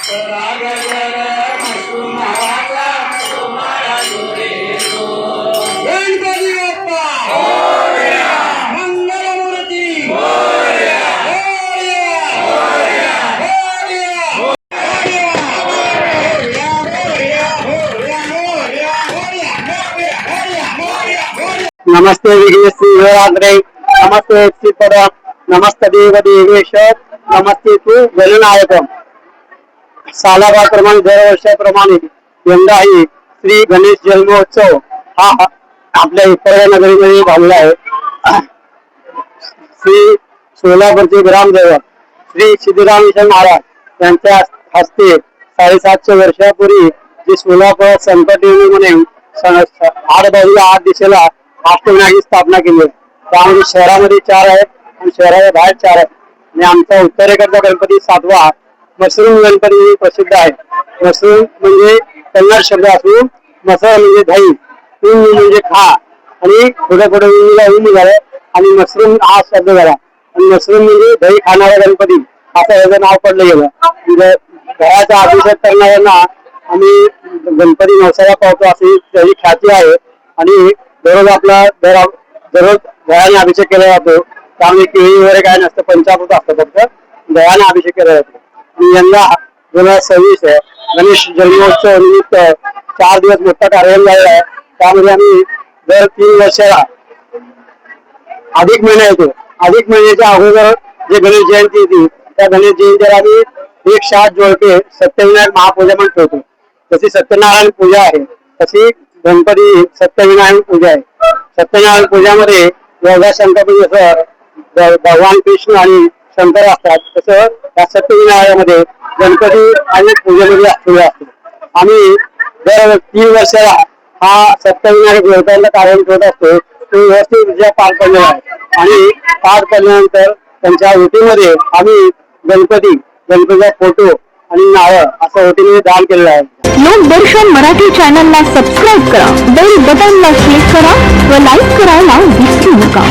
नमस्ते विघ्नेश्वराग्रे नमस्ते श्रीपद नमस्ते देव देवेश नमस्ते तू गणनायकम. सालाबाप्रमाणे दरवर्षाप्रमाणे यंदाही श्री गणेश जन्मोत्सव हा आपल्या इतर नगरीमध्ये झालेला आहे. श्री सोलापूरचे ग्रामदैवत श्री सिद्धरामेश्वर महाराज यांच्या हस्ते 750 वर्षापूर्वी जी सोलापुरात संकट येऊ म्हणून 8 बाजूला 8 दिशेला अष्टविनायकाची स्थापना केली. त्यामध्ये शहरामध्ये 4 आहेत आणि शहराच्या बाहेर 4 आहेत. आणि आमचा उत्तरेकडचा गणपती 7वा मसरूम गणपती प्रसिद्ध आहे. मसरूम म्हणजे कन्नड शब्द असून मसर म्हणजे दही, ऊन म्हणजे खा आणि पुढे पुढे ऊन निघालं आणि मसरूम हा शब्द झाला आणि मसरूम म्हणजे दही खाणारा गणपती असं याचं नाव पडलं गेलं. घराचा अभिषेक करणाऱ्यांना आम्ही गणपती नवसाला पावतो अशी त्याची ख्याती आहे. आणि दररोज आपला दररोज दह्याने अभिषेक केला जातो. त्यामुळे केळी वगैरे काय नसतं, पंचामृत असतं, फक्त दह्याने अभिषेक केला जातो. आणि यंदा 2026 गणेश जन्मोत्सव निमित्त 4 दिवस मोठा कार्यक्रम झालेला आहे. त्यामध्ये आम्ही दर 3 वर्षाला अधिक महिना येतो. अधिक महिन्याच्या अगोदर जे गणेश जयंती येते त्या गणेश जयंतीला आम्ही 108 जोडपे सत्यविनायक महापूजा म्हणून ठेवतो. जशी सत्यनारायण पूजा आहे तशी गणपती सत्यविनारायण पूजा आहे. सत्यनारायण पूजामध्ये योगा शंकर जसं भगवान कृष्ण आणि शंकर असतात तसं या सत्यविनारायणामध्ये गणपती आणि पूजेमध्ये असलेले असतो. आम्ही दर 3 वर्षाला हा सत्यविनायक जोडप्यांचा कार्यक्रम ठेवत असतो. तो व्यवस्थित पार पडलेला आहे आणि पार पडल्यानंतर त्यांच्या ओटीमध्ये आम्ही गणपतीचा फोटो आणि नारळ असं ओटीमध्ये दान केलेलं आहे. लोकदर्शन मराठी चॅनलला सबस्क्राईब करा, बेल बटनला क्लिक करा व लाईक करायला विसरू नका.